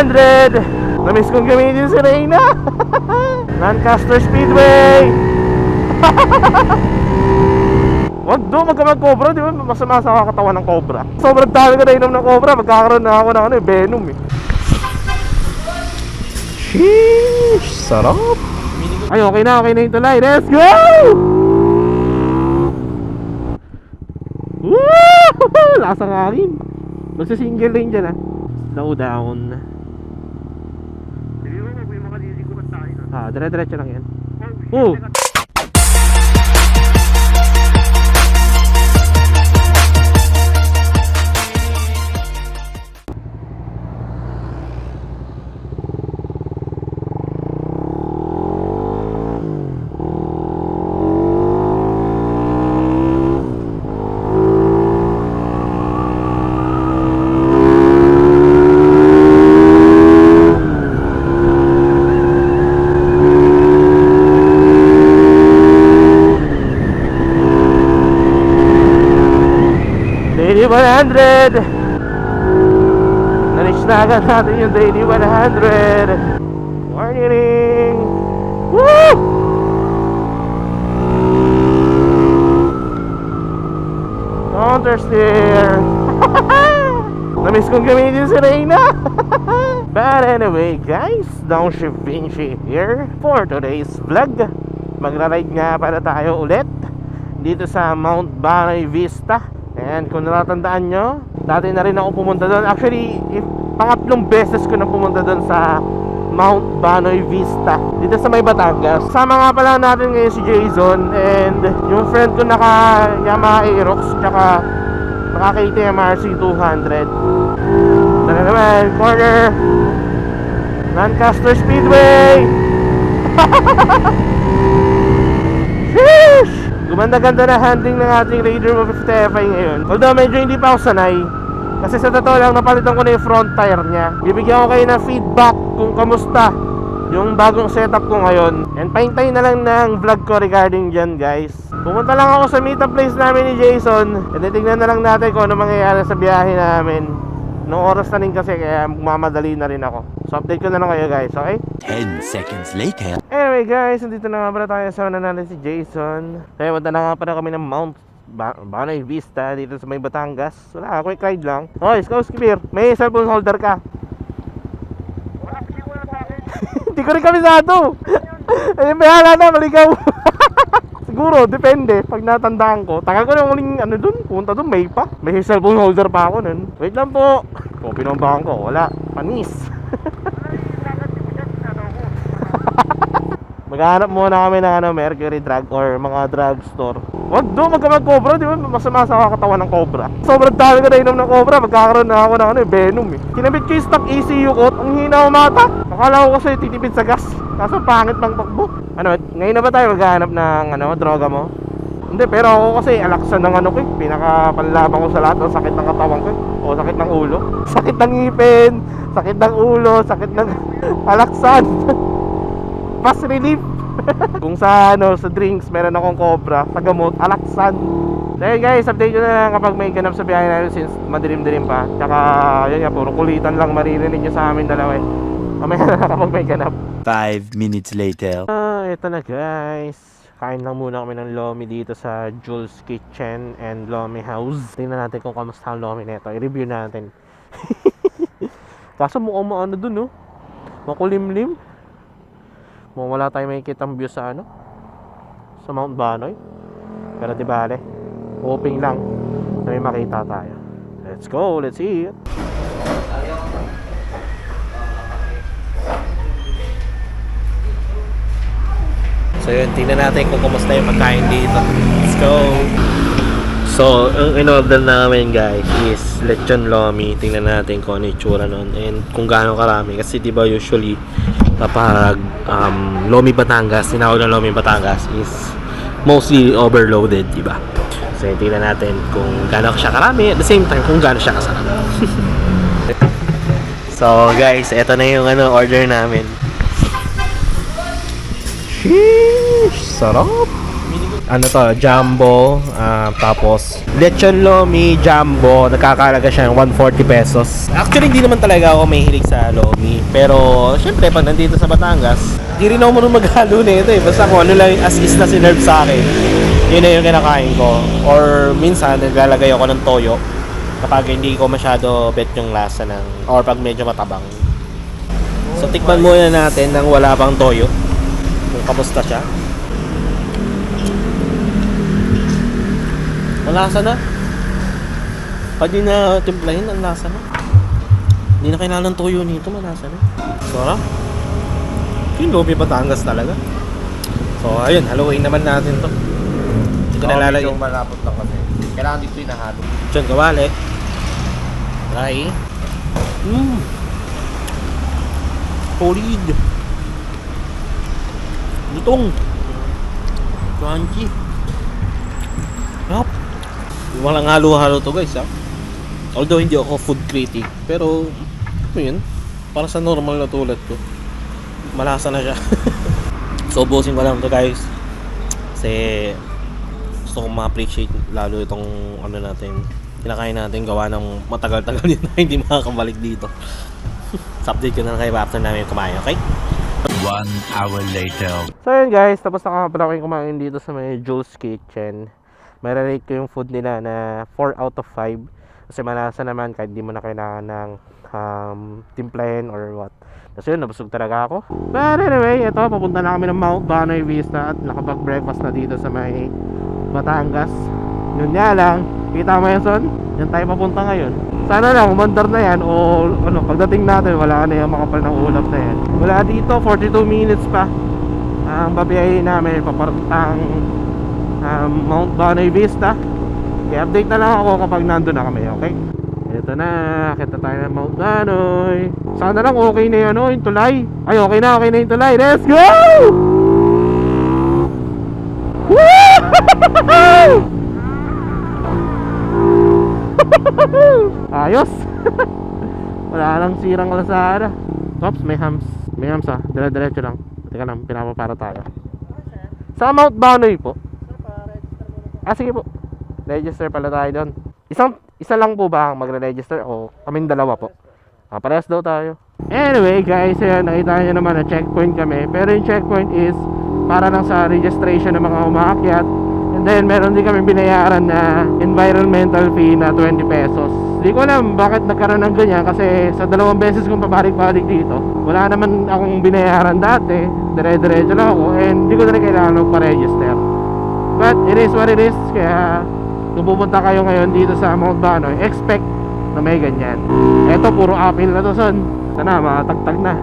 100. Namiss kong gamitin si Reyna. Lancaster Speedway. Wag do, magka-cobra, di ba? Masama sa katawan ng cobra. Sobrang dami ko na inom ng cobra, magkakaroon na ako ng Venom eh. Sheesh, sarap. Ay, okay na yung tulay. Let's go! Woo! Lakas ang hangin. Magsa-single lane dyan ah. Slow down. Dire-diretso lang yan. Oh! Daily 100. Na-reach na agad natin yung Daily 100. Morning. Woo! Counter steer. Namiss kong gamitin si Reyna. But anyway guys, Don Vinci here for today's vlog. Magra-ride nga para tayo ulit dito sa Mount Banoy Vista. And kung natatandaan nyo, dati na rin ako pumunta doon. Actually, pangatlong beses ko na pumunta doon sa Mount Banoy Vista dito sa may Batangas. Sama nga pala natin ngayon si Jason and yung friend ko naka Yamaha Aerox tsaka naka KTM RC 200. Tara naman, corner Lancaster Speedway. Sheesh! Gumanda-ganda na handling ng ating Raider 150 Fi ngayon. Although medyo hindi pa ako sanay, kasi sa totoo lang napalitan ko na yung front tire niya. Bibigyan ko kayo ng feedback kung kamusta yung bagong setup ko ngayon. And paintay na lang ng vlog ko regarding dyan guys. Pumunta lang ako sa meetup place namin ni Jason. And titignan na lang natin kung ano mangyayari sa biyahe namin. Noong oras na rin kasi kaya mamadali na rin ako. So update ko na lang kayo guys, okay? 10 seconds later. Anyway guys, nandito na nga pala tayo sa natin si Jason. Kaya punta na nga pala kami ng Mount Banoy Vista dito sa may Batangas. Wala, quick ride lang. Hoy, Scouse Kibir, may cellphone holder ka? Hindi ko rin kabisado. Ayun, bahala na, maligaw. Siguro, depende. Pag natandaan ko, tagal ko na uling ano dun, punta dun, may pa. May cellphone holder pa ako nun. Wait lang po. Kung pinombahan ko, wala. Panis. Maghanap muna kami ng Mercury Drug or mga drugstore. Wag do, magka-cobra, di ba? Masama sa katawan ng cobra. Sobrang dami ko na inom ng cobra, magkakaroon na ako ng Venom eh. Kinabit ko yung stock ECU ko, ang hina umata. Akala ko kasi titipid sa gas, kaso pangit pang takbo. Ano, ngayon na ba tayo maghanap ng droga mo? Hindi, pero ako kasi alaksan ng ko eh. Pinakapanlaban ko sa lahat ng sakit ng katawan ko o sakit ng ulo. Sakit ng ngipin, sakit ng ulo, sakit ng alaksan. Fast relief. Kung sa sa drinks meron akong cobra, sa gamot alaksan. So yun guys, update ko na lang kapag may ganap sa biyahe namin since madilim-dilim pa. Tsaka yun nga, puro kulitan lang maririnig nyo sa amin dalawa eh. Mamaya na kapag may ganap. 5 minutes later. Ito na guys, kain lang muna kami ng Lomi dito sa Jules Kitchen and Lomi House. Tingnan natin kung kamusta ang Lomi nito, i-review natin. Kaso mukhang maano dun oh, makulimlim. Mukhang wala tayong makikitang view sa sa Mount Banoy. Pero di bale, hoping lang na may makita tayo. Let's go, let's see it. So yun, tingnan natin kung kumusta yung pagkain dito. Let's go. So, ang in-order namin guys is lechon lomi. Tingnan natin kung ano yung tsura nun and kung gaano karami. Kasi diba usually kapag Lomi Batangas, tinawag na Lomi Batangas is mostly overloaded, diba? So tingnan natin kung gaano siya karami, at the same time kung gaano siya kasarap. So guys, eto na yung order namin. Sheesh, sarap. ano to, jumbo, tapos lechon lomi jumbo, nagkakalaga siya ng 140 pesos. Actually, hindi naman talaga ako mahilig sa lomi, pero syempre pag nandito sa Batangas, di rin ako marunong maghalo na ito eh. Basta kung ano lang as is na sinerve sa akin, yun na yung kinakain ko. Or minsan, naglalagay ako ng toyo kapag hindi ko masyado bet yung lasa ng, or pag medyo matabang. So tikman muna natin nang wala pang toyo kung kamusta siya. Malasa na. Pag di na timplahin, ang lasa na. Hindi na kailangan ng toyo nito, malasa na. Sarap. Yung Lomi Batangas talaga. So ayun, haluin naman natin to. Hindi ko nalalagay. Medyo malapot lang kasi. Kailangan dito yung nahalo. Diyan, kawali. Try. Solid. Lutong. Crunchy. Sarap. Walang halo-halo to guys ha. Although hindi ako food critic, pero ano yun, para sa normal na tulad ko, malasa na siya. So ubusin ko lang to guys, kasi gusto kong ma-appreciate lalo itong ano natin, kinakain natin, gawa ng matagal-tagal yun na hindi makakabalik dito. So update ko na lang kayo after namin kumain, okay? 1 hour later. So yun guys, tapos na pala kayong kumain dito sa may Jules Kitchen. May rate ko yung food nila na 4 out of 5. Kasi malasa naman kahit di mo na kailangan ng timplahin or what. Kasi yun, nabusog talaga ako. But anyway, ito, papunta na kami ng Mount Banoy Vista at nakapag-breakfast na dito sa may Batangas. Yun nga lang, kita mo yan son? Yan tayo papunta ngayon. Sana lang, umandar na yan o ano, pagdating natin, wala na yung makapal ng ulap na yan. Wala dito, 42 minutes pa. Ang babiyahin namin, papartang Mount Banoy Vista. I-update na lang ako kapag nandun na kami, okay? Ito na, kita tayo ng Mount Banoy. Sana lang okay na yun, yung tulay. Ay, okay na yung tulay. Let's go! Woo! Ayos! Wala lang sirang kalsada. Oops, may hams. May hams ah, dire-diretso lang. Teka lang, pinapapara tayo. Sa Mount Banoy po. Sige po. Register pala tayo doon. Isa lang po ba ang magre-register o kaming dalawa po? Parehas daw tayo. Anyway guys, ayan, nakita nyo naman na checkpoint kami. Pero yung checkpoint is para lang sa registration ng mga umaakyat. And then meron din kami binayaran na environmental fee na 20 pesos. Hindi ko alam bakit nagkaroon ng ganyan kasi sa 2 beses kong pabalik-balik dito, wala naman akong binayaran dati. Dire-diretso lang ako and hindi ko na rin kailangan magpa-register. But it is what it is. Kaya kung pupunta kayo ngayon dito sa Mount Banoy, expect na may ganyan. Eto puro apil na to son. Sana makatagtag na.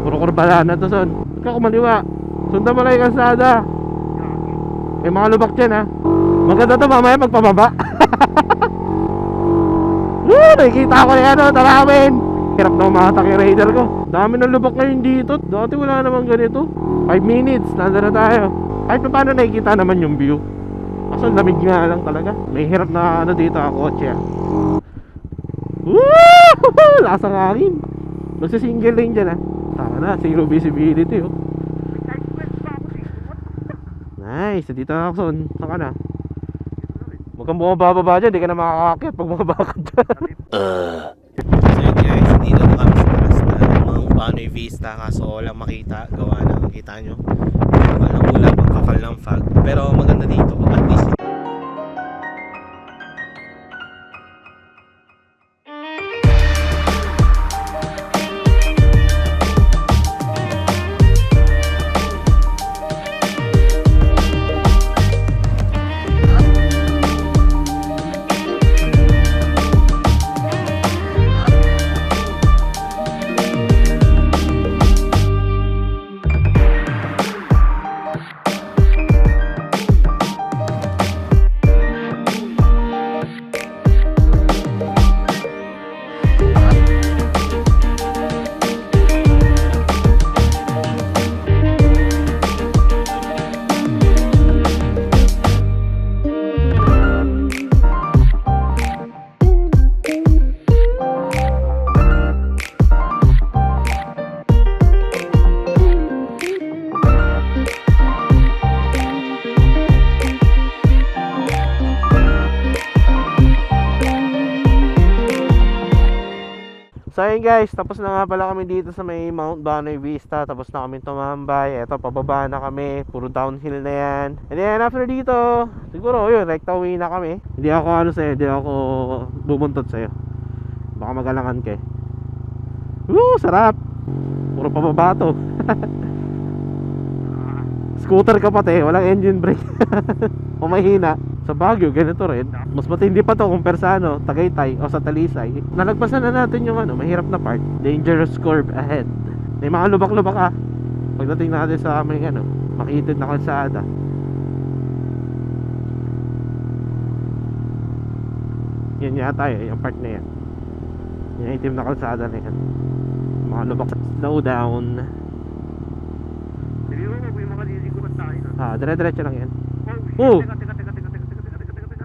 Puro kurbala na to son. Huwag ka kumaliwa. Sundan mo lang yung kalsada. May mga lubak dyan ha. Maganda to mamaya magpababa. Nakikita ko na yan o. Talawin. Hirap na umatak yung radar ko. Dami ng lubak ngayon dito. Dati wala naman ganito. 5 minutes. Nandun na tayo. Kahit pa paano nakikita naman yung view. Kaso lamig nga lang talaga. May hirap na ano dito ang kotse. Woo! Lasang hangin. Magsa-single lane dyan ah. Tama na, zero visibility oh. Nice, dito na ako son. Saan ka na? Huwag kang bumababa dyan, di ka na makakakit pag bumaba ka dyan. So yun guys, dito na kami sa taas na Mount Banoy Vista. Kaso walang makita, gawa na makita nyo. Walang ulap, ang kapal ng fog. Pero maganda dito, at least So ayun guys, tapos na nga pala kami dito sa may Mount Banoy Vista. Tapos na kami tumambay. Eto, pababa na kami. Puro downhill na yan. And then after dito, siguro yun, rekta uwi na kami. Hindi ako ano sa'yo, hindi ako bubuntot sa'yo. Baka magalangan ka eh. Woo, sarap. Puro pababa to. Scooter ka pati, walang engine brake. O mahina. Sa Baguio, ganito rin. Mas matindi pa to compare sa ano, Tagaytay o sa Talisay. Nalagpasan na natin yung ano, mahirap na part. Dangerous curve ahead. May mga lubak-lubak ah. Pagdating natin sa may ano, makitid na kalsada. Yan yata eh, yung part na yan. Yung itim na kalsada na yan. Mga lubak. Slow down. Ah, dire-diretso lang yan. Oh!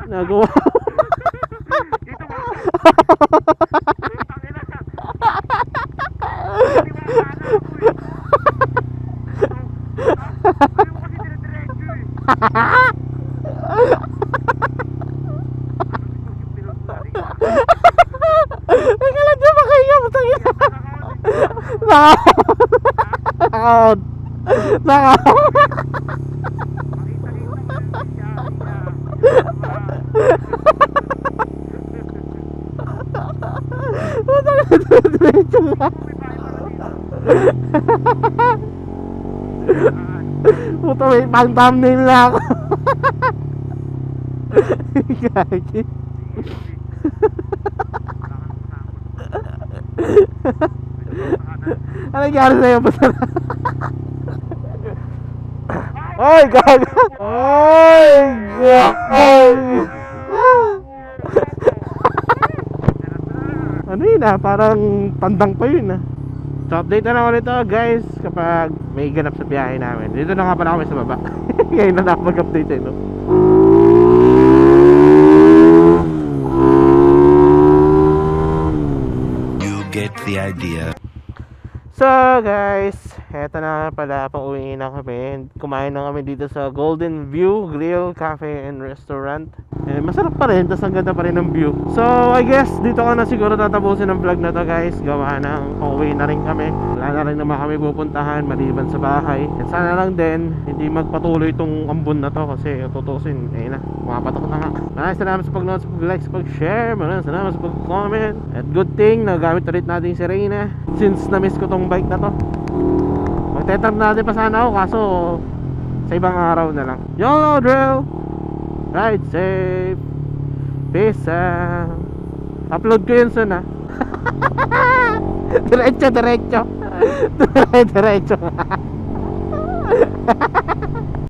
Nagawa. Nagalan dyan ba kayo? Nakakot. Nakakot. Diretso nga. Puto, may pang thumbnail na ako. Gagi. Ano nangyari sa'yo? Ay, gaga. Ay, gaga. Ano yun ah, parang tandang pa yun ah. So update na naman ito guys kapag may ganap sa biyahe namin. Dito na nga pala kami sa baba. Ngayon na nakapag-update eh, no? You get the idea. So guys, eto na nga pala, pauwi na kami. Kumain na kami dito sa Golden View Grill, Cafe and Restaurant. Eh, masarap pa rin, tas ang ganda pa rin ng view. So I guess dito ka na siguro tatapusin ang vlog na to guys. Gawa ng pauwi na rin kami. Wala na rin naman kami pupuntahan maliban sa bahay. And sana lang din hindi magpatuloy itong ambon na to kasi tutusin, ayun na, mapatok na nga. Maraming salamat sa pag-note, sa pag-like, sa pag-share. Maraming salamat sa pag-comment. At good thing nagamit ulit natin si Reyna since na-miss ko tong bike na to. Magtetap natin pa sana ako kaso sa ibang araw na lang. YOLO drill! Ride safe! Peace out! Upload ko yun soon ah. Diretso, diretso. Diretso.